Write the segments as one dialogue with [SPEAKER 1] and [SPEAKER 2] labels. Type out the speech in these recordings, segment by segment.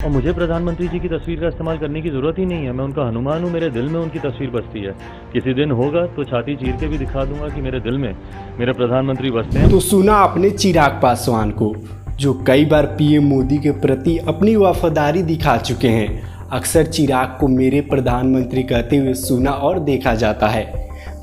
[SPEAKER 1] और मुझे प्रधानमंत्री जी की तस्वीर का इस्तेमाल करने की ज़रूरत ही नहीं है। मैं उनका हनुमान हूँ, मेरे दिल में उनकी तस्वीर बसती है। किसी दिन होगा तो छाती चीर के भी दिखा दूंगा कि मेरे दिल में मेरे प्रधानमंत्री बसते हैं।
[SPEAKER 2] तो सुना आपने चिराग पासवान को, जो कई बार पीएम मोदी के प्रति अपनी वफादारी दिखा चुके हैं। अक्सर चिराग को मेरे प्रधानमंत्री कहते हुए सुना और देखा जाता है।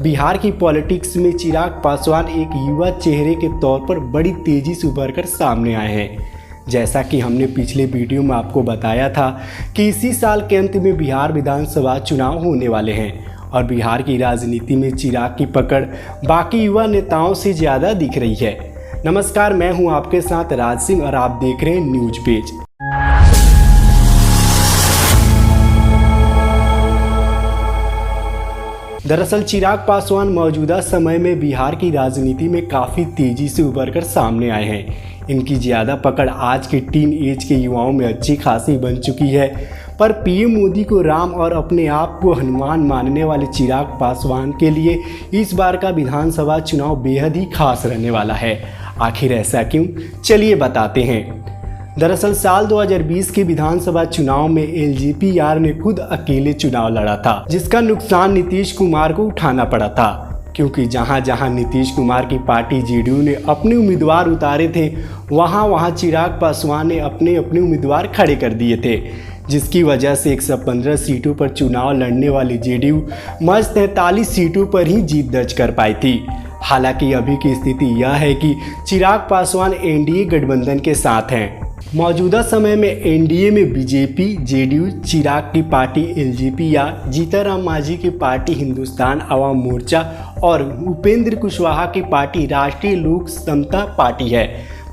[SPEAKER 2] बिहार की पॉलिटिक्स में चिराग पासवान एक युवा चेहरे के तौर पर बड़ी तेजी से उभर कर सामने आए हैं। जैसा कि हमने पिछले वीडियो में आपको बताया था कि इसी साल के अंत में बिहार विधानसभा चुनाव होने वाले हैं और बिहार की राजनीति में चिराग की पकड़ बाकी युवा नेताओं से ज़्यादा दिख रही है। नमस्कार, मैं हूं आपके साथ राज सिंह और आप देख रहे हैं न्यूज पेज। दरअसल चिराग पासवान मौजूदा समय में बिहार की राजनीति में काफ़ी तेज़ी से उभर कर सामने आए हैं। इनकी ज़्यादा पकड़ आज के टीन एज के युवाओं में अच्छी खासी बन चुकी है। पर पीएम मोदी को राम और अपने आप को हनुमान मानने वाले चिराग पासवान के लिए इस बार का विधानसभा चुनाव बेहद ही खास रहने वाला है। आखिर ऐसा क्यों, चलिए बताते हैं। दरअसल साल 2020 के विधानसभा चुनाव में एलजेपी ने खुद अकेले चुनाव लड़ा था, जिसका नुकसान नीतीश कुमार को उठाना पड़ा था, क्योंकि जहां जहां नीतीश कुमार की पार्टी जेडीयू ने अपने उम्मीदवार उतारे थे, वहां वहां चिराग पासवान ने अपने उम्मीदवार खड़े कर दिए थे, जिसकी वजह से 115 सीटों पर चुनाव लड़ने वाली जेडीयू महज 43 सीटों पर ही जीत दर्ज कर पाई थी। हालांकि अभी की स्थिति यह है कि चिराग पासवान एनडीए गठबंधन के साथ हैं। मौजूदा समय में एनडीए में बीजेपी, जेडीयू, चिराग की पार्टी एलजेपी या जीतनराम मांझी की पार्टी हिंदुस्तान अवाम मोर्चा और उपेंद्र कुशवाहा की पार्टी राष्ट्रीय लोक समता पार्टी है।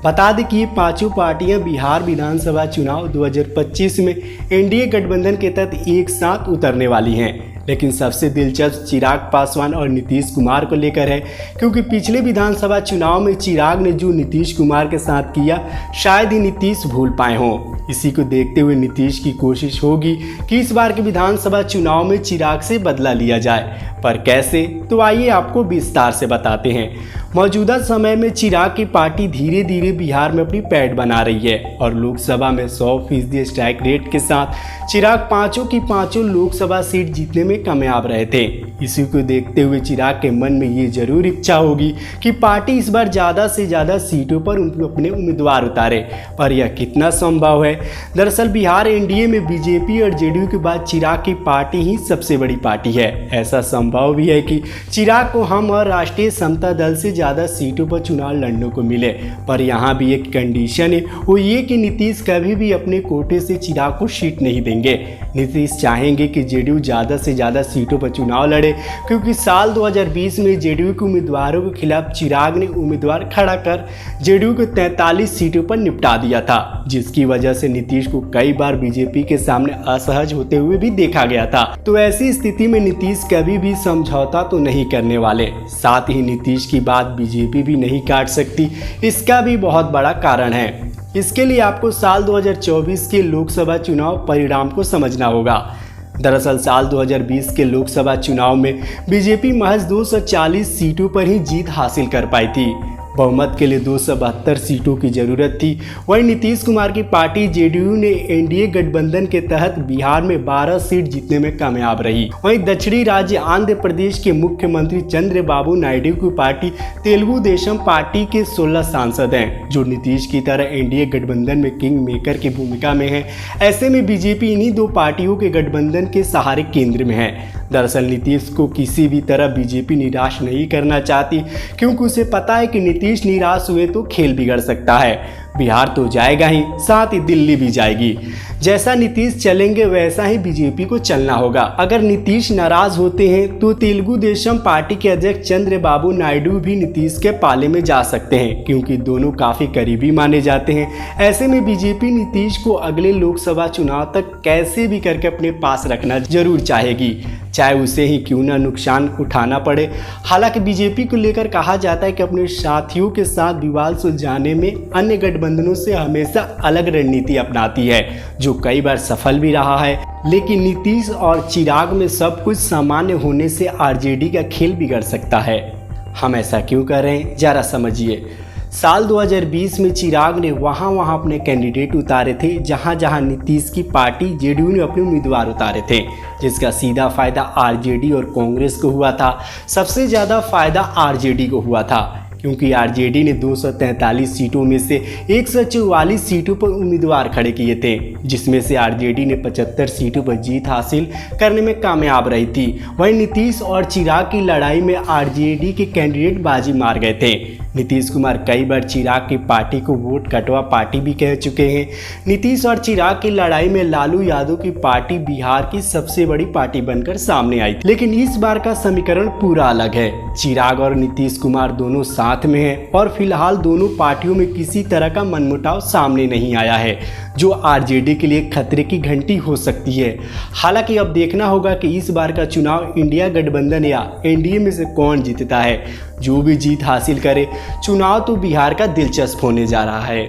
[SPEAKER 2] बता दें कि ये पांचों पार्टियां बिहार विधानसभा चुनाव 2025 में एनडीए गठबंधन के तहत एक साथ उतरने वाली हैं। लेकिन सबसे दिलचस्प चिराग पासवान और नीतीश कुमार को लेकर है, क्योंकि पिछले विधानसभा चुनाव में चिराग ने जो नीतीश कुमार के साथ किया, शायद ही नीतीश भूल पाए हों। इसी को देखते हुए नीतीश की कोशिश होगी कि इस बार के विधानसभा चुनाव में चिराग से बदला लिया जाए। पर कैसे, तो आइए आपको विस्तार से बताते हैं। मौजूदा समय में चिराग की पार्टी धीरे धीरे बिहार में अपनी पैठ बना रही है और लोकसभा में 100% स्ट्राइक रेट के साथ चिराग पांचों की पांचों लोकसभा सीट जीतने में कामयाब रहे थे। इसी को देखते हुए चिराग के मन में ये जरूर इच्छा होगी कि पार्टी इस बार ज़्यादा से ज़्यादा सीटों पर अपने उम्मीदवार उतारे। पर यह कितना संभव है? दरअसल बिहार एनडीए में बीजेपी और जेडीयू के बाद चिराग की पार्टी ही सबसे बड़ी पार्टी है। ऐसा संभव भी है कि चिराग को हम और राष्ट्रीय समता दल से ज़्यादा सीटों पर चुनाव लड़ने को मिले। पर यहाँ भी एक कंडीशन है, वो ये कि नीतीश कभी भी अपने कोटे से चिराग को सीट नहीं देंगे। नीतीश चाहेंगे कि जेडीयू ज़्यादा से ज़्यादा सीटों पर चुनाव लड़े, क्योंकि साल 2020 में जेडीयू के उम्मीदवारों के खिलाफ चिराग ने उम्मीदवार खड़ा कर जेडीयू को 43 सीटों पर निपटा दिया था, जिसकी वजह से नीतीश को कई बार बीजेपी के सामने असहज होते हुए भी देखा गया था। तो ऐसी स्थिति में नीतीश कभी भी समझौता तो नहीं करने वाले। साथ ही नीतीश की बात बीजेपी भी नहीं काट सकती। इसका भी बहुत बड़ा कारण है। इसके लिए आपको साल 2024 के लोकसभा चुनाव परिणाम को समझना होगा। दरअसल साल 2020 के लोकसभा चुनाव में बीजेपी महज 240 सीटों पर ही जीत हासिल कर पाई थी। बहुमत के लिए 272 सीटों की जरूरत थी। वहीं नीतीश कुमार की पार्टी जेडीयू ने एनडीए गठबंधन के तहत बिहार में 12 सीट जीतने में कामयाब रही। वहीं दक्षिणी राज्य आंध्र प्रदेश के मुख्यमंत्री चंद्रबाबू नायडू की पार्टी तेलुगु देशम पार्टी के 16 सांसद हैं, जो नीतीश की तरह एनडीए गठबंधन में किंग मेकर की भूमिका में है। ऐसे में बीजेपी इन्हीं दो पार्टियों के गठबंधन के सहारे केंद्र में है। दरअसल नीतीश को किसी भी तरह बीजेपी निराश नहीं करना चाहती, क्योंकि उसे पता है कि नीतीश निराश हुए तो खेल बिगड़ सकता है। बिहार तो जाएगा ही, साथ ही दिल्ली भी जाएगी। जैसा नीतीश चलेंगे वैसा ही बीजेपी को चलना होगा। अगर नीतीश नाराज होते हैं तो तेलुगु देशम पार्टी के अध्यक्ष चंद्रबाबू नायडू भी नीतीश के पाले में जा सकते हैं, क्योंकि दोनों काफी करीबी माने जाते हैं। ऐसे में बीजेपी नीतीश को अगले लोकसभा चुनाव तक कैसे भी करके अपने पास रखना जरूर चाहेगी, चाहे उसे ही क्यों ना नुकसान उठाना पड़े। हालांकि बीजेपी को लेकर कहा जाता है कि अपने साथियों के साथ विवाद सुलझाने में अन्य गठबंधनों से हमेशा अलग रणनीति अपनाती है, जो कई बार सफल भी रहा है। लेकिन नीतीश और चिराग में सब कुछ सामान्य होने से आरजेडी का खेल बिगड़ सकता है। हम ऐसा क्यों कर रहे हैं, जरा समझिए। साल 2020 में चिराग ने वहां अपने कैंडिडेट उतारे थे, जहां नीतीश की पार्टी जेडीयू ने अपने उम्मीदवार उतारे थे, जिसका सीधा फायदा आरजेडी और कांग्रेस को हुआ था। सबसे ज़्यादा फायदा आरजेडी को हुआ था, क्योंकि आरजेडी ने 243 सीटों में से 144 सीटों पर उम्मीदवार खड़े किए थे, जिसमें से आरजेडी ने 75 सीटों पर जीत हासिल करने में कामयाब रही थी। वहीं नीतीश और चिराग की लड़ाई में आरजेडी के कैंडिडेट बाजी मार गए थे। नीतीश कुमार कई बार चिराग की पार्टी को वोट कटवा पार्टी भी कह चुके हैं। नीतीश और चिराग की लड़ाई में लालू यादव की पार्टी बिहार की सबसे बड़ी पार्टी बनकर सामने आई, लेकिन इस बार का समीकरण पूरा अलग है। चिराग और नीतीश कुमार दोनों साथ में हैं और फिलहाल दोनों पार्टियों में किसी तरह का मनमुटाव सामने नहीं आया है, जो आरजेडी के लिए खतरे की घंटी हो सकती है। हालांकि अब देखना होगा कि इस बार का चुनाव इंडिया गठबंधन या एनडीए में से कौन जीतता है। जो भी जीत हासिल करे, चुनाव तो बिहार का दिलचस्प होने जा रहा है।